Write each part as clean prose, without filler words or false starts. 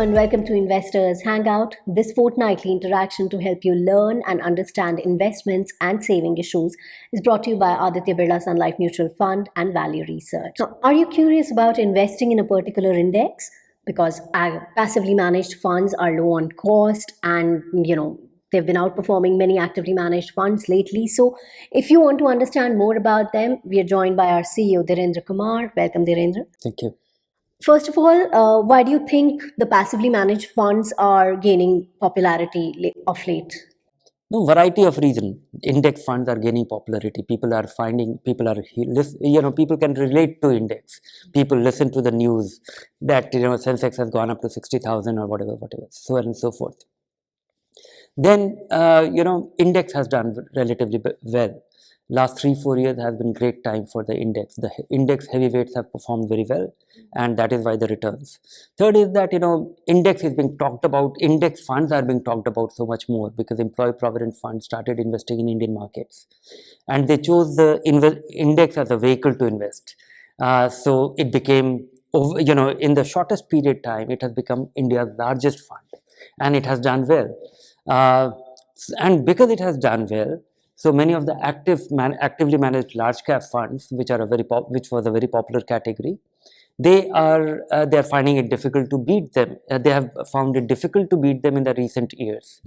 and welcome to Investors Hangout. This fortnightly interaction to help you learn and understand investments and saving issues is brought to you by Aditya Birla Sun Life Mutual Fund and Value Research. Now, are you curious about investing in a particular index? Because passively managed funds are low on cost and, they've been outperforming many actively managed funds lately. So, if you want to understand more about them, we are joined by our CEO, Dhirendra Kumar. Welcome, Dhirendra. Thank you. First of all, why do you think the passively managed funds are gaining popularity of late? No, variety of reason. Index funds are gaining popularity. People are finding, people can relate to index. People listen to the news that, Sensex has gone up to 60,000 or whatever, so on and so forth. Then, index has done relatively well. Last 3-4 years has been great time for the index. The index heavyweights have performed very well, and that is why the returns. Third is that index is being talked about. Index funds are being talked about so much more because employee provident funds started investing in Indian markets, and they chose the index as a vehicle to invest. So it became, in the shortest period time, it has become India's largest fund, and it has done well. And because it has done well, so many of the actively managed large cap funds, which was a very popular category, they are finding it difficult to beat them. They have found it difficult to beat them in the recent years.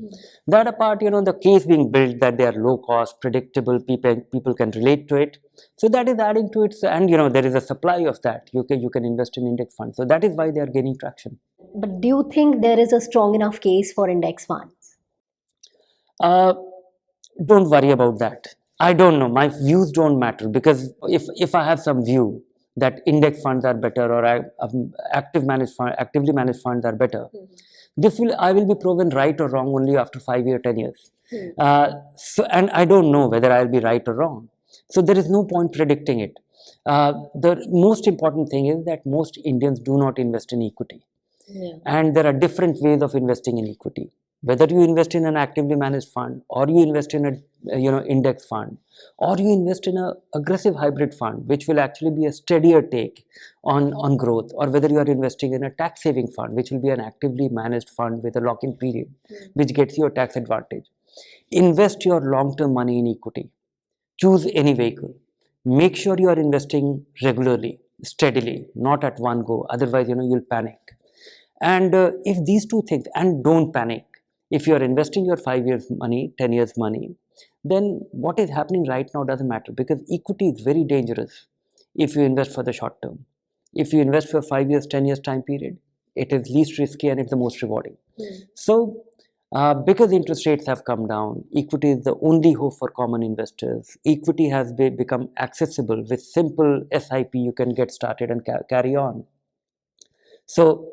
That apart, the case being built that they are low cost, predictable, people can relate to it. So that is adding to it, and there is a supply of that. You can invest in index funds. So that is why they are gaining traction. But do you think there is a strong enough case for index funds? Don't worry about that. I don't know. My views don't matter, because if I have some view that index funds are better or actively managed funds are better, I will be proven right or wrong only after 5 years, 10 years. And I don't know whether I'll be right or wrong. So there is no point predicting it. The most important thing is that most Indians do not invest in equity. Yeah. And there are different ways of investing in equity. Whether you invest in an actively managed fund, or you invest in a index fund, or you invest in a aggressive hybrid fund, which will actually be a steadier take on growth, or whether you are investing in a tax saving fund, which will be an actively managed fund with a lock-in period, which gets you a tax advantage. Invest your long-term money in equity. Choose any vehicle. Make sure you are investing regularly, steadily, not at one go. Otherwise, you'll panic. And if these two things, and don't panic. If you are investing your 5 years money, 10 years money, then what is happening right now doesn't matter, because equity is very dangerous if you invest for the short term. If you invest for 5 years, 10 years time period, it is least risky and it's the most rewarding. So, because interest rates have come down, equity is the only hope for common investors. Equity has become accessible. With simple SIP, you can get started and carry on. So,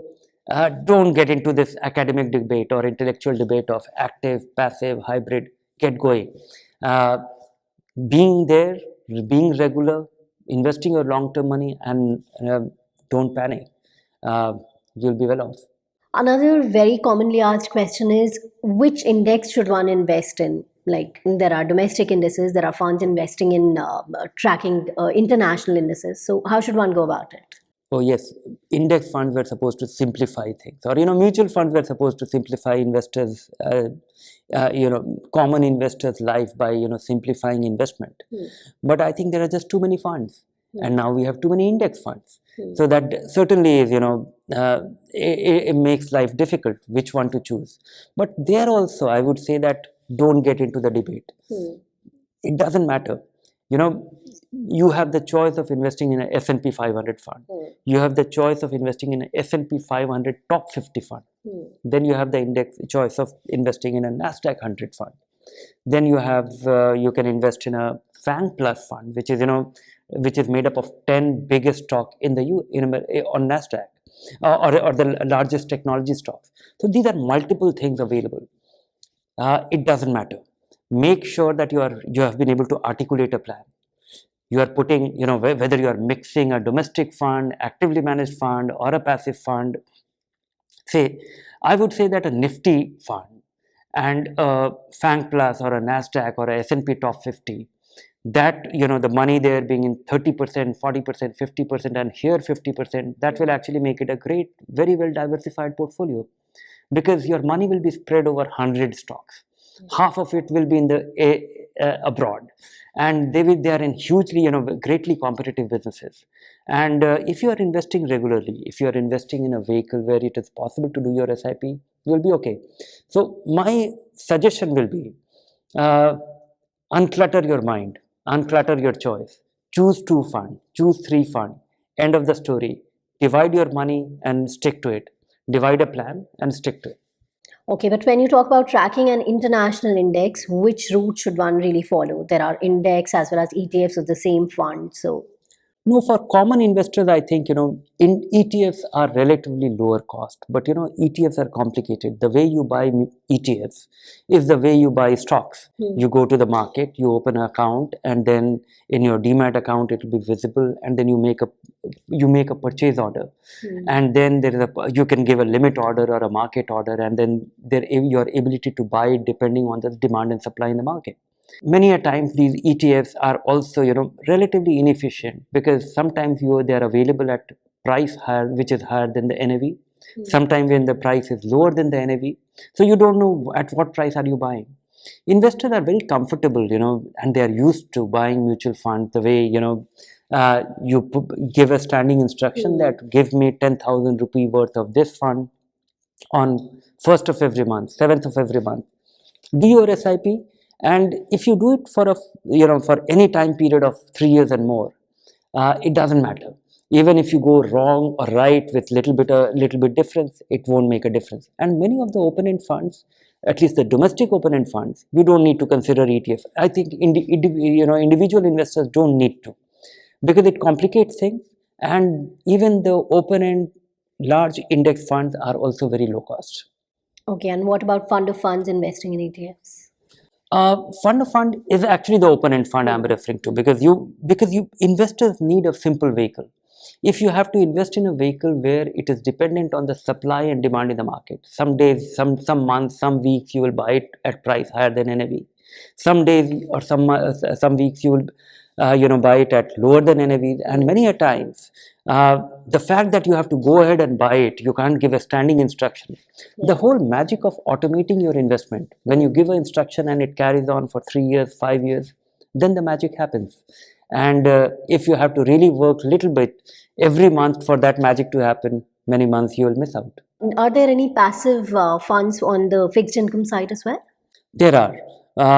don't get into this academic debate or intellectual debate of active, passive, hybrid. Get going. Being there, being regular, investing your long-term money, and don't panic. You'll be well off. Another very commonly asked question is, which index should one invest in? Like, there are domestic indices, there are funds investing in tracking international indices. So how should one go about it? Oh yes, index funds were supposed to simplify things, or mutual funds were supposed to simplify investors, common investors' life by simplifying investment. But I think there are just too many funds, and now we have too many index funds. So that certainly is it makes life difficult which one to choose. But there also, I would say that don't get into the debate. It doesn't matter. You have the choice of investing in an S&P 500 fund. You have the choice of investing in an S&P 500 top 50 fund. Then you have the choice of investing in a NASDAQ 100 fund. Then you have you can invest in a FANG Plus fund, which is made up of 10 biggest stock on NASDAQ, or the largest technology stocks. So these are multiple things available. It doesn't matter. Make sure that you have been able to articulate a plan. You are putting, whether you are mixing a domestic fund, actively managed fund, or a passive fund. Say, I would say that a Nifty fund and a FANG Plus or a NASDAQ or a S&P top 50, that the money there being in 30%, 40%, 50%, and here 50%, that will actually make it a great, very well diversified portfolio. because your money will be spread over 100 stocks. Half of it will be in the abroad, and they are in hugely, greatly competitive businesses. And if you are investing regularly, if you are investing in a vehicle where it is possible to do your SIP, you will be okay. So my suggestion will be, uh, unclutter your mind, unclutter your choice, choose 2 fund, choose 3 fund. End of the story. Divide your money and stick to it. Divide a plan and stick to it. Okay, but when you talk about tracking an international index, which route should one really follow? There are index as well as ETFs of the same fund. So, No, for common investors, I think, in ETFs are relatively lower cost, but ETFs are complicated. The way you buy ETFs is the way you buy stocks. You go to the market, you open an account, and then in your demat account it will be visible, and then you make a purchase order, and then you can give a limit order or a market order, and then your ability to buy it depending on the demand and supply in the market. Many a times these ETFs are also relatively inefficient, because sometimes they are available at price higher, which is higher than the NAV. Sometimes when the price is lower than the NAV, so you don't know at what price are you buying. Investors are very comfortable, and they are used to buying mutual funds the way you give a standing instruction that give me 10,000 rupee worth of this fund on 1st of every month, 7th of every month. Do your SIP, and if you do it for any time period of 3 years and more, it doesn't matter. Even if you go wrong or right with little bit difference, it won't make a difference. And many of the open-end funds, at least the domestic open-end funds, we don't need to consider ETF. I think individual investors don't need to, because it complicates things, and even the open-end large index funds are also very low cost. okay, and what about fund of funds investing in ETFs? Fund of fund is actually the open-end fund I'm referring to, because you investors need a simple vehicle. If you have to invest in a vehicle where it is dependent on the supply and demand in the market, some days, some months, some weeks you will buy it at price higher than NAV. Some days or some weeks you will buy it at lower than NAV, and many a times the fact that you have to go ahead and buy it, you can't give a standing instruction. The whole magic of automating your investment, when you give an instruction and it carries on for 3 years, 5 years, then the magic happens. And if you have to really work little bit every month for that magic to happen, many months you will miss out. Are there any passive funds on the fixed income side as well? There are,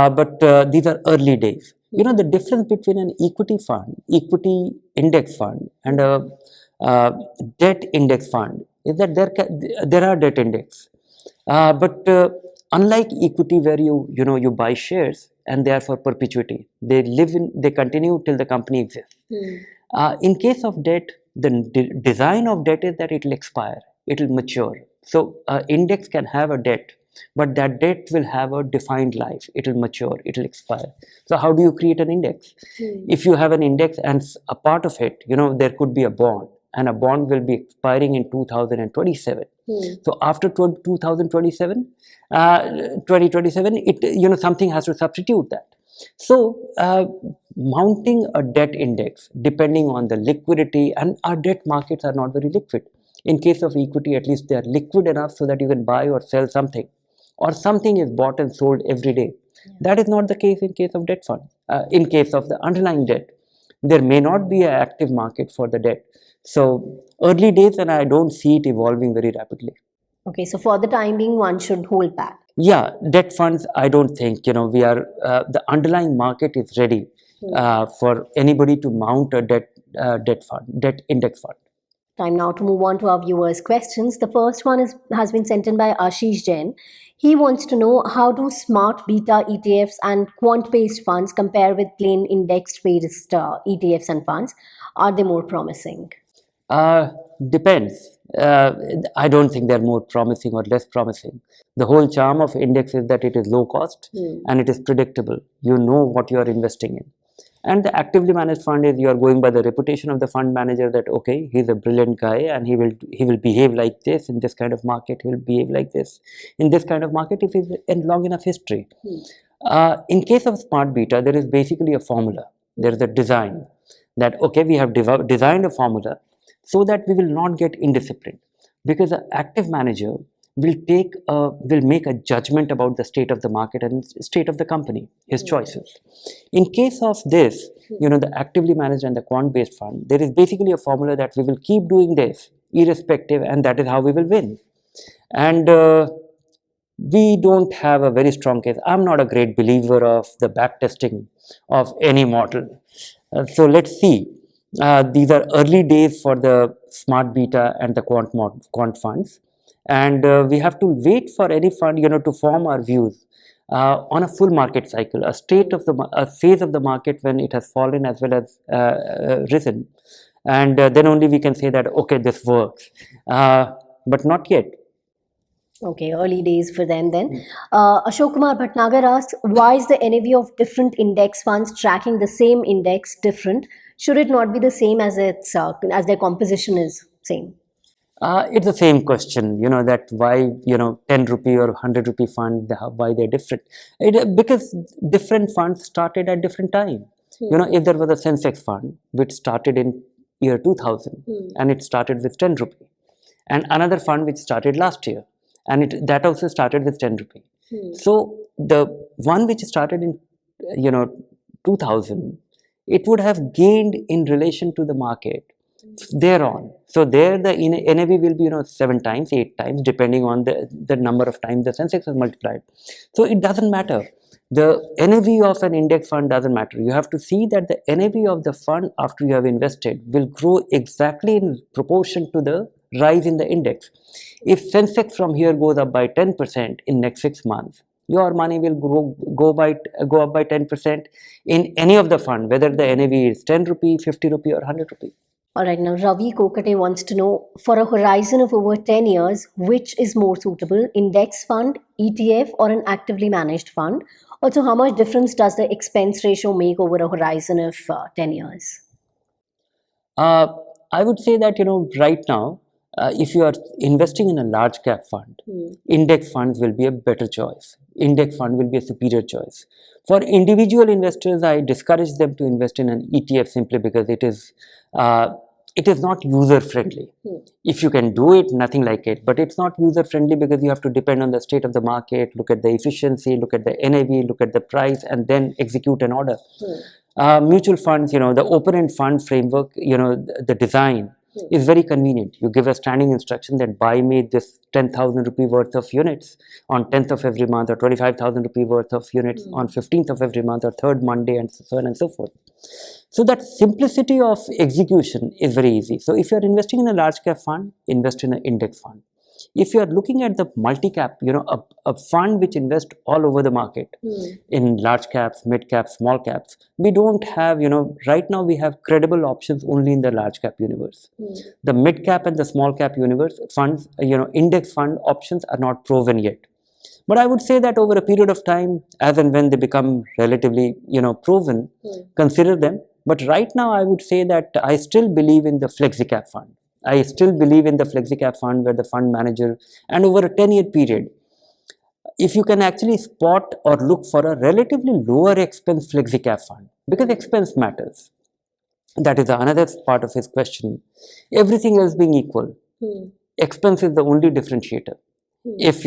but these are early days. The difference between an equity fund, equity index fund, and a debt index fund is that there are debt index, but unlike equity, where you buy shares and they are for perpetuity, they continue till the company exists. In case of debt, the design of debt is that it will expire, it will mature. So index can have a debt, but that debt will have a defined life. It will mature, it will expire. So how do you create an index? If you have an index and a part of it, there could be a bond, and a bond will be expiring in 2027. So after 2027, 2027, something has to substitute that. So mounting a debt index, depending on the liquidity, and our debt markets are not very liquid. In case of equity, at least they are liquid enough so that you can buy or sell something, or something is bought and sold every day. That is not the case in case of debt fund. In case of the underlying debt, there may not be an active market for the debt. So early days, and I don't see it evolving very rapidly. Okay, so for the time being, one should hold back. Yeah, debt funds, I don't think, we are, the underlying market is ready for anybody to mount a debt fund, debt index fund. Time now to move on to our viewers' questions. The first one has been sent in by Ashish Jain. He wants to know, how do smart beta ETFs and quant-based funds compare with plain index-based ETFs and funds? Are they more promising? Depends. I don't think they're more promising or less promising. The whole charm of index is that it is low cost and it is predictable. You know what you are investing in. And the actively managed fund is, you are going by the reputation of the fund manager, that okay, he's a brilliant guy and he will behave like this in this kind of market, he'll behave like this in this kind of market if he's in long enough history. In case of smart beta, there is basically a formula. There is a design that, okay, we have designed a formula so that we will not get indisciplined, because an active manager will make a judgment about the state of the market and state of the company, his choices. In case of this, the actively managed and the quant-based fund, there is basically a formula that we will keep doing this irrespective, and that is how we will win. And we don't have a very strong case. I'm not a great believer of the backtesting of any model. So let's see. These are early days for the smart beta and the quant funds, and we have to wait for any fund, to form our views on a full market cycle, a phase of the market when it has fallen as well as risen, and then only we can say that okay, this works, but not yet. Okay, early days for them then. Ashok Kumar Bhatnagar asks, why is the NAV of different index funds tracking the same index different? Should it not be the same as as their composition is same? It's the same question, that why, 10 rupee or 100 rupee fund, why they're different. Because different funds started at different time. If there was a Sensex fund, which started in year 2000, and it started with 10 rupee, and another fund which started last year, and that also started with 10 rupee. So the one which started in, 2000, it would have gained in relation to the market thereon. So there the NAV will be 7 times, 8 times, depending on the number of times the Sensex is multiplied. So it doesn't matter. The NAV of an index fund doesn't matter. You have to see that the NAV of the fund after you have invested will grow exactly in proportion to the rise in the index. If Sensex from here goes up by 10% in next 6 months, your money will go up by 10% in any of the fund, whether the NAV is 10 rupee, 50 rupee or 100 rupee. All right, now Ravi Kokate wants to know, for a horizon of over 10 years, which is more suitable, index fund, ETF or an actively managed fund? Also, how much difference does the expense ratio make over a horizon of 10 years? I would say that, right now, if you are investing in a large cap fund, index funds will be a better choice. Index fund will be a superior choice. For individual investors, I discourage them to invest in an ETF simply because it is not user friendly. If you can do it, nothing like it, but it's not user friendly because you have to depend on the state of the market, look at the efficiency, look at the NAV, look at the price, and then execute an order. Mutual funds, the open-end fund framework, the design is very convenient. You give a standing instruction that buy me this 10,000 rupee worth of units on 10th of every month, or 25,000 rupee worth of units on 15th of every month, or third Monday, and so on and so forth. So that simplicity of execution is very easy. So if you're investing in a large cap fund, invest in an index fund. If you are looking at the multi-cap, a fund which invests all over the market in large caps, mid caps, small caps, we don't have, right now we have credible options only in the large cap universe. The mid cap and the small cap universe funds, index fund options are not proven yet. But I would say that over a period of time, as and when they become relatively, proven, consider them. But right now, I would say that I still believe in the flexi-cap fund. I still believe in the flexi-cap fund where the fund manager, and over a 10-year period, if you can actually spot or look for a relatively lower expense flexi-cap fund, because expense matters. That is another part of his question. Everything else being equal, expense is the only differentiator. If,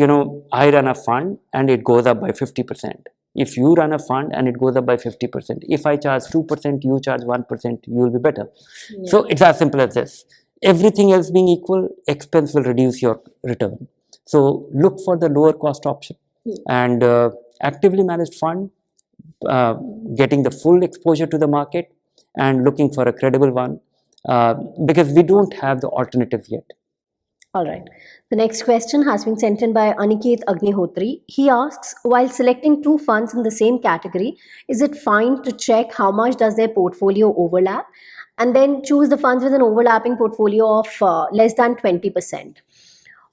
I run a fund and it goes up by 50%. If you run a fund and it goes up by 50%. If I charge 2%, you charge 1%, you will be better. So it's as simple as this. Everything else being equal, expense will reduce your return. So look for the lower cost option. And actively managed fund, getting the full exposure to the market and looking for a credible one, because we don't have the alternative yet. All right. The next question has been sent in by Aniket Agnihotri. He asks, while selecting two funds in the same category, is it fine to check how much does their portfolio overlap, and then choose the funds with an overlapping portfolio of less than 20%?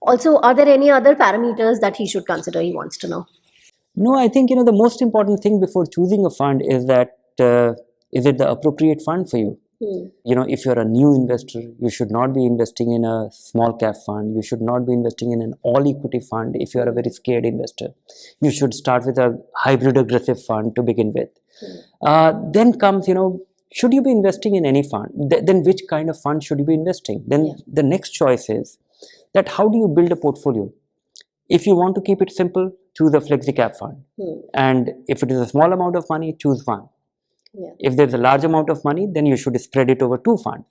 Also, are there any other parameters that he should consider? He wants to know. No, I think, the most important thing before choosing a fund is that, is it the appropriate fund for you? If you're a new investor, you should not be investing in a small cap fund. You should not be investing in an all equity fund. If you're a very scared investor, you should start with a hybrid aggressive fund to begin with. Then comes, should you be investing in any fund? Then which kind of fund should you be investing? Then the next choice is that how do you build a portfolio? If you want to keep it simple, choose a flexi cap fund. And if it is a small amount of money, choose one. If there's a large amount of money, then you should spread it over 2 funds.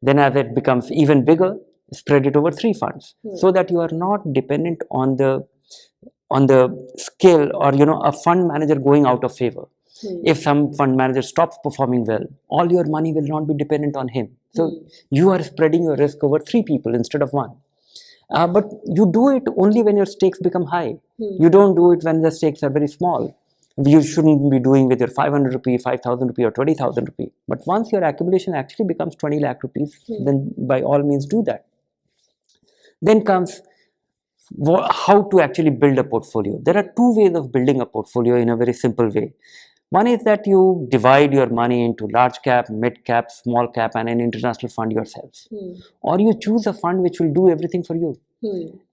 Then as it becomes even bigger, spread it over 3 funds, so that you are not dependent on the skill or a fund manager going out of favor. If some fund manager stops performing well, all your money will not be dependent on him. So you are spreading your risk over 3 people instead of 1. But you do it only when your stakes become high. You don't do it when the stakes are very small. You shouldn't be doing with your 500 rupee, 5,000 rupee or 20,000 rupee. But once your accumulation actually becomes 20 lakh rupees, then by all means do that. Then comes how to actually build a portfolio. There are 2 ways of building a portfolio in a very simple way. One is that you divide your money into large cap, mid cap, small cap and an international fund yourself. Or you choose a fund which will do everything for you.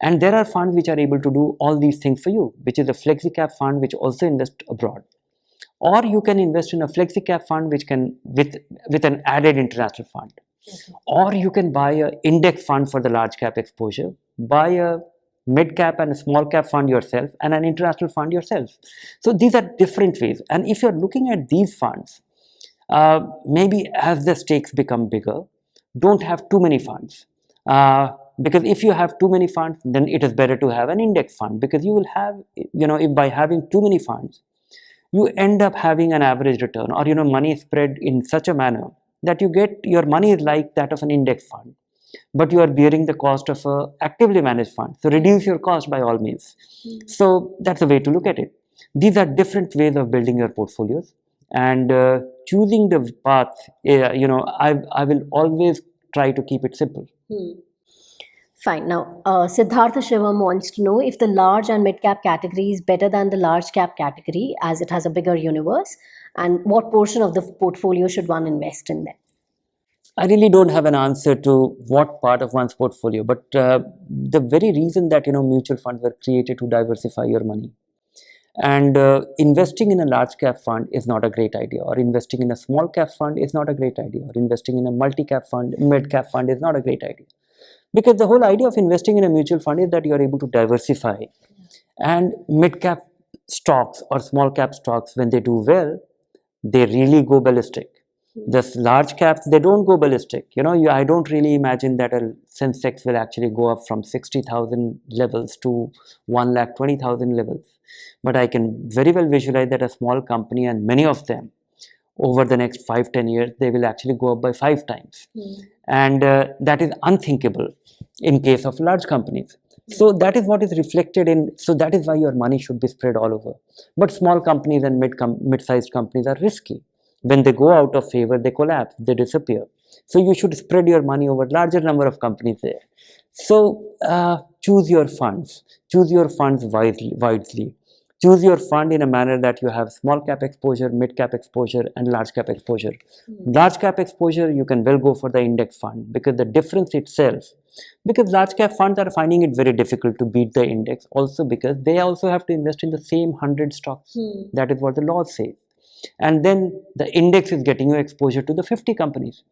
And there are funds which are able to do all these things for you, which is a flexi cap fund which also invests abroad. Or you can invest in a flexi cap fund which can with an added international fund. Or you can buy an index fund for the large cap exposure, buy a mid cap and a small cap fund yourself and an international fund yourself. So these are different ways. And if you're looking at these funds, maybe as the stakes become bigger, don't have too many funds. Because if you have too many funds, then it is better to have an index fund, because you will have, if by having too many funds, you end up having an average return or, money spread in such a manner that you get your money is like that of an index fund, but you are bearing the cost of a actively managed fund. So reduce your cost by all means. So that's a way to look at it. These are different ways of building your portfolios, and choosing the path, I will always try to keep it simple. Fine. Now, Siddhartha Shivam wants to know if the large and mid cap category is better than the large cap category as it has a bigger universe, and what portion of the portfolio should one invest in them? I really don't have an answer to what part of one's portfolio, but the very reason that mutual funds were created to diversify your money, and investing in a large cap fund is not a great idea, or investing in a small cap fund is not a great idea, or investing in a multi cap fund, mid cap fund is not a great idea, because the whole idea of investing in a mutual fund is that you are able to diversify, and mid cap stocks or small cap stocks, when they do well, they really go ballistic. The large caps, they don't go ballistic. I don't really imagine that a Sensex will actually go up from 60,000 levels to 1,20,000 levels. But I can very well visualize that a small company, and many of them, over the next 5-10 years, they will actually go up by 5 times. And that is unthinkable in case of large companies. So that is what is reflected in, so that is why your money should be spread all over. But small companies and mid-sized companies are risky. When they go out of favor, they collapse, they disappear. So you should spread your money over larger number of companies there. So choose your funds wisely. Choose your fund in a manner that you have small cap exposure, mid cap exposure and large cap exposure. Large cap exposure, you can well go for the index fund, because the difference itself, because large cap funds are finding it very difficult to beat the index, also because they also have to invest in the same 100 stocks. That is what the law says. And then the index is getting you exposure to the 50 companies.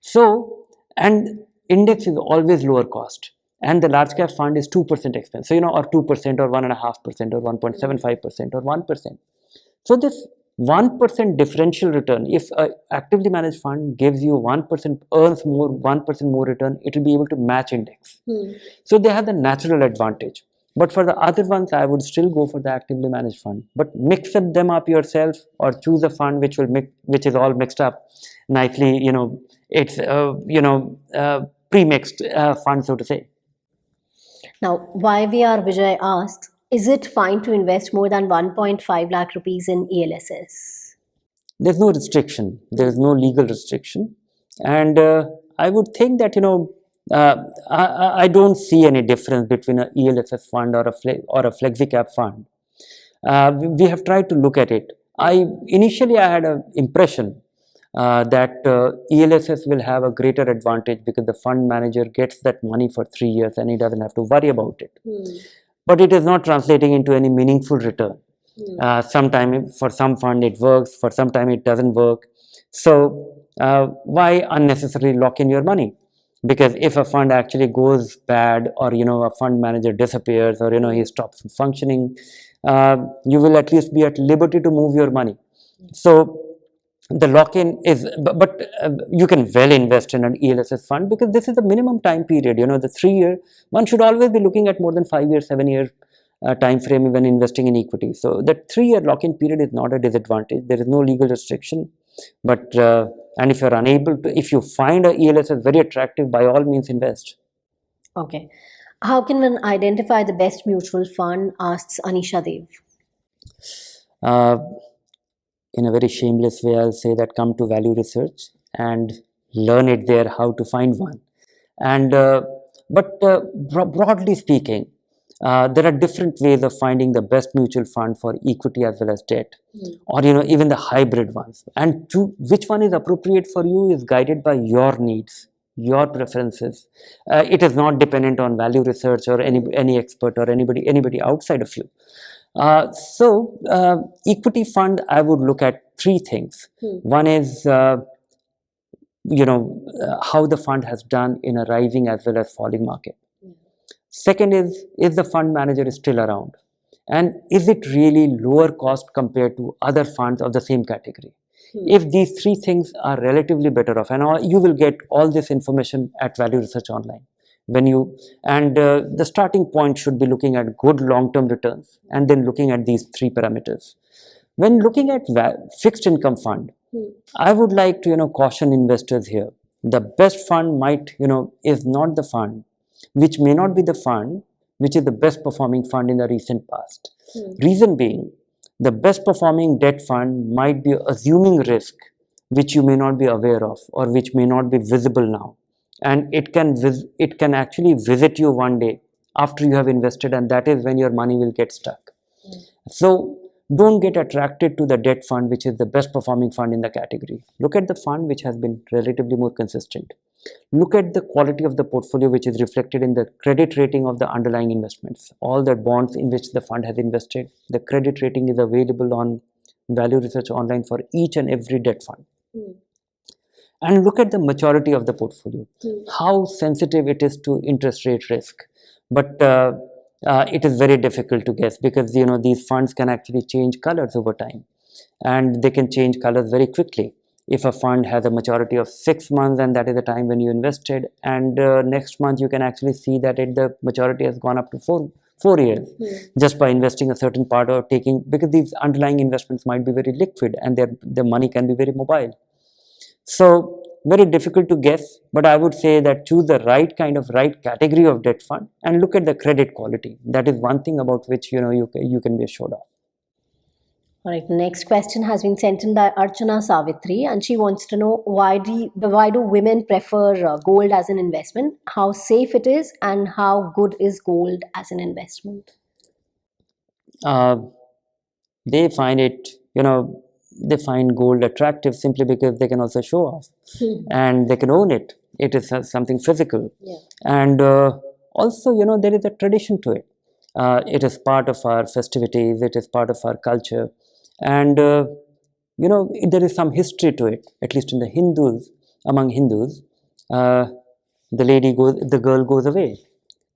So, and index is always lower cost, and the large cap fund is 2% expense. So, or 2% or 1.5% or 1.75% or 1%. So this 1% differential return, if an actively managed fund gives you 1%, earns more, 1% more return, it will be able to match index. So they have the natural advantage. But for the other ones, I would still go for the actively managed fund. But mix them up yourself, or choose a fund which is all mixed up nicely. It's pre-mixed fund, so to say. Now, YVR Vijay asks, is it fine to invest more than 1.5 lakh rupees in ELSS? There's no restriction. There is no legal restriction. And I would think that, I don't see any difference between an ELSS fund or a flexi cap fund. We have tried to look at it. Initially I had an impression that ELSS will have a greater advantage, because the fund manager gets that money for 3 years and he doesn't have to worry about it. But it is not translating into any meaningful return. Sometime for some fund it works, for some time it doesn't work. So why unnecessarily lock in your money? Because if a fund actually goes bad, or a fund manager disappears, or he stops functioning, you will at least be at liberty to move your money. So the lock-in is, but you can well invest in an ELSS fund, because this is the minimum time period. The 3 year, one should always be looking at more than 5 years, 7 year time frame when investing in equity. So that 3 year lock-in period is not a disadvantage. There is no legal restriction. But and if you're unable to, if you find a ELSS very attractive, by all means invest. Okay. How can one identify the best mutual fund? Asks Anisha Dev. Uh, in a very shameless way, I'll say that come to Value Research and learn it there how to find one. And broadly speaking, there are different ways of finding the best mutual fund for equity as well as debt, or even the hybrid ones. And which one is appropriate for you is guided by your needs, your preferences. It is not dependent on Value Research or any expert or anybody outside of you. Equity fund, I would look at three things. One is how the fund has done in a rising as well as falling market. Second is the fund manager still around, and is it really lower cost compared to other funds of the same category? If these three things are relatively better off, and you will get all this information at Value Research Online. The starting point should be looking at good long-term returns, and then looking at these three parameters. When looking at fixed income fund, I would like to caution investors here. The best fund is not the fund, which may not be the fund which is the best performing fund in the recent past. Reason being, the best performing debt fund might be assuming risk which you may not be aware of, or which may not be visible now, and it can actually visit you one day after you have invested, and that is when your money will get stuck. So don't get attracted to the debt fund which is the best performing fund in the category. Look at the fund which has been relatively more consistent. Look at the quality of the portfolio, which is reflected in the credit rating of the underlying investments. All the bonds in which the fund has invested, the credit rating is available on Value Research Online for each and every debt fund. And look at the maturity of the portfolio, how sensitive it is to interest rate risk. But it is very difficult to guess, because these funds can actually change colors over time, and they can change colors very quickly. If a fund has a maturity of 6 months, and that is the time when you invested, and next month you can actually see that the maturity has gone up to 4 years, just by investing a certain part, or taking, because these underlying investments might be very liquid, and their money can be very mobile. So very difficult to guess, but I would say that choose the right category of debt fund, and look at the credit quality. That is one thing about which you can be assured of. All right, next question has been sent in by Archana Savitri, and she wants to know why do women prefer gold as an investment, how safe it is, and how good is gold as an investment? They find it, they find gold attractive simply because they can also show off, and they can own it. It is something physical, and also there is a tradition to it. It is part of our festivities, it is part of our culture, and there is some history to it. At least in the among Hindus, the girl goes away,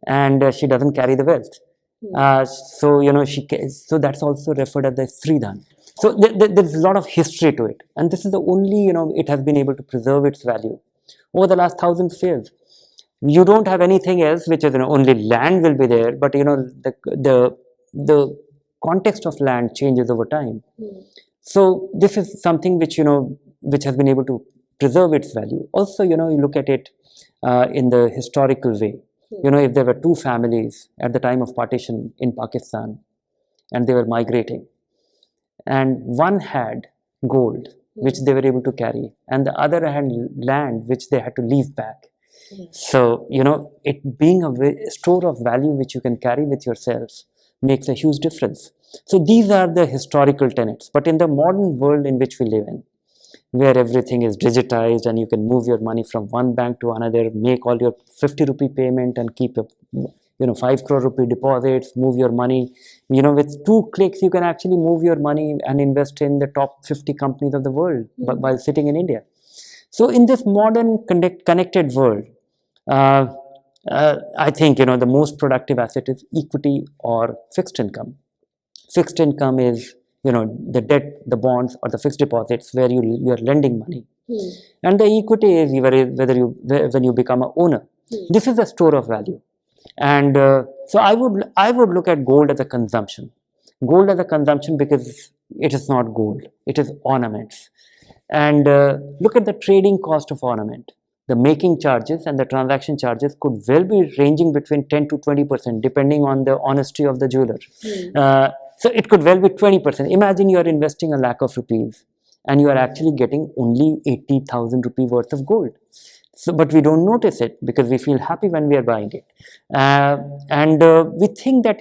and she doesn't carry the wealth. So that's also referred as the Sridhan. So there's a lot of history to it, and this is the only it has been able to preserve its value over the last thousands of years. You don't have anything else, which is only land will be there, but the context of land changes over time. So this is something which which has been able to preserve its value. Also, you look at it in the historical way. If there were two families at the time of partition in Pakistan, and they were migrating, and one had gold which they were able to carry, and the other had land which they had to leave back. So it being a store of value which you can carry with yourselves makes a huge difference. So these are the historical tenets. But in the modern world in which we live in, where everything is digitized, and you can move your money from one bank to another, make all your 50 rupee payment, and keep a 5 crore rupee deposits, move your money, with 2 clicks you can actually move your money and invest in the top 50 companies of the world while sitting in India. So in this modern connected world, I think the most productive asset is equity or fixed income. Fixed income is the debt, the bonds, or the fixed deposits where you are lending money, and the equity is when you become a owner. This is a store of value, and so I would look at gold as a consumption. Gold as a consumption because it is not gold; it is ornaments. And look at the trading cost of ornament. The making charges and the transaction charges could well be ranging between 10 to 20%, depending on the honesty of the jeweler. So it could well be 20%. Imagine you are investing a lakh of rupees and you are actually getting only 80,000 rupee worth of gold. So, but we don't notice it because we feel happy when we are buying it. And we think that,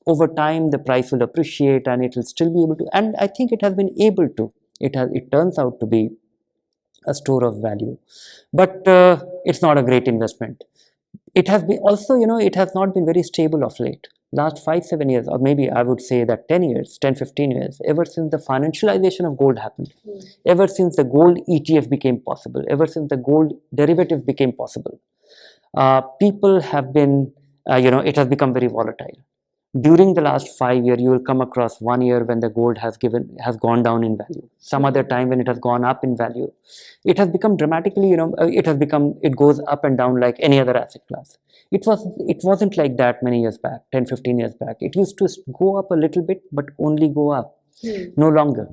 over time the price will appreciate and it will still be able to, and I think it has been able to. It turns out to be a store of value, but it's not a great investment. It has been also, it has not been very stable of late. Last 5-7 years, or maybe I would say that 10 years, 10-15 years, ever since the financialization of gold happened, ever since the gold ETF became possible, ever since the gold derivative became possible, people have been, it has become very volatile. During the last 5 years, you will come across 1 year when the gold has gone down in value. Some other time when it has gone up in value. It has become dramatically, it goes up and down like any other asset class. It wasn't like that many years back, 10-15 years back. It used to go up a little bit, but only go up, no longer.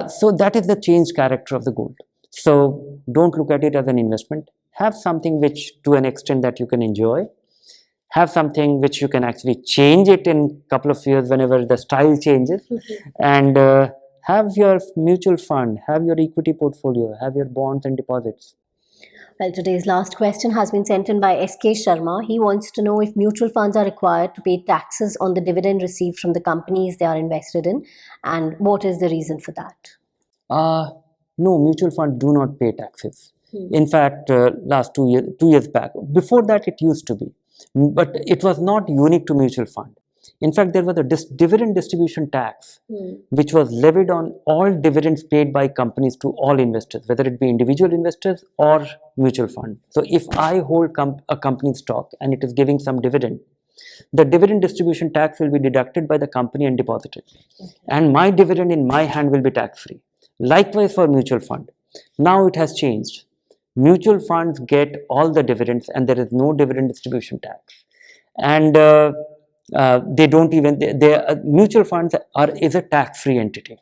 So that is the changed character of the gold. So don't look at it as an investment. Have something which, to an extent that you can enjoy. Have something which you can actually change it in a couple of years whenever the style changes, and have your mutual fund, have your equity portfolio, have your bonds and deposits. Well, today's last question has been sent in by SK Sharma. He wants to know if mutual funds are required to pay taxes on the dividend received from the companies they are invested in, and what is the reason for that? No, mutual funds do not pay taxes. In fact, last 2 years back, before that it used to be. But it was not unique to mutual fund. In fact, there was a dividend distribution tax, which was levied on all dividends paid by companies to all investors, whether it be individual investors or mutual fund. So if I hold a company's stock and it is giving some dividend, the dividend distribution tax will be deducted by the company and deposited. And my dividend in my hand will be tax-free. Likewise for mutual fund. Now it has changed. Mutual funds get all the dividends and there is no dividend distribution tax. And they don't even, mutual funds is a tax-free entity.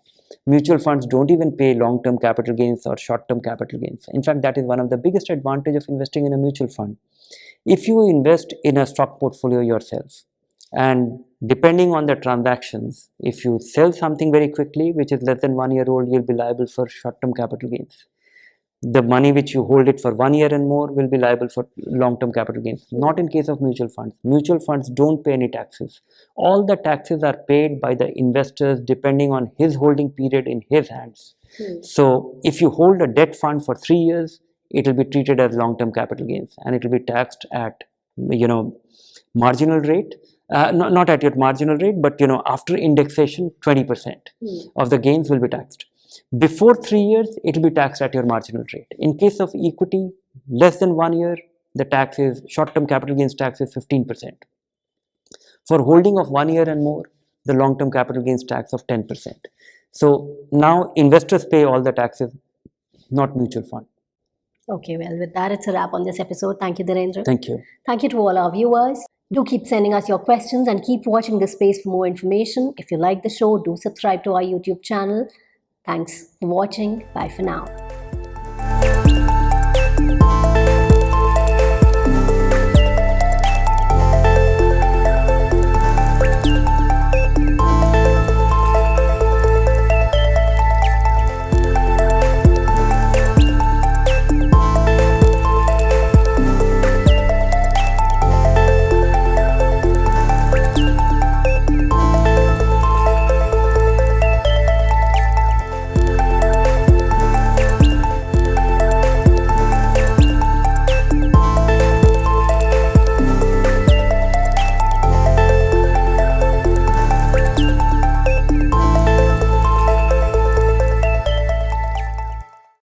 Mutual funds don't even pay long-term capital gains or short-term capital gains. In fact, that is one of the biggest advantages of investing in a mutual fund. If you invest in a stock portfolio yourself, and depending on the transactions, if you sell something very quickly, which is less than 1 year old, you'll be liable for short-term capital gains. The money which you hold it for 1 year and more will be liable for long-term capital gains. Not in case of mutual funds. Mutual funds don't pay any taxes. All the taxes are paid by the investors depending on his holding period in his hands. So if you hold a debt fund for 3 years, it will be treated as long-term capital gains and it will be taxed at marginal rate. Not at your marginal rate, but after indexation, 20% of the gains will be taxed. Before 3 years, it will be taxed at your marginal rate. In case of equity, less than 1 year, the tax is, short-term capital gains tax is 15%. For holding of 1 year and more, the long-term capital gains tax of 10%. So now investors pay all the taxes, not mutual fund. Okay, well, with that, it's a wrap on this episode. Thank you, Dhirendra. Thank you. Thank you to all our viewers. Do keep sending us your questions and keep watching this space for more information. If you like the show, do subscribe to our YouTube channel. Thanks for watching. Bye for now.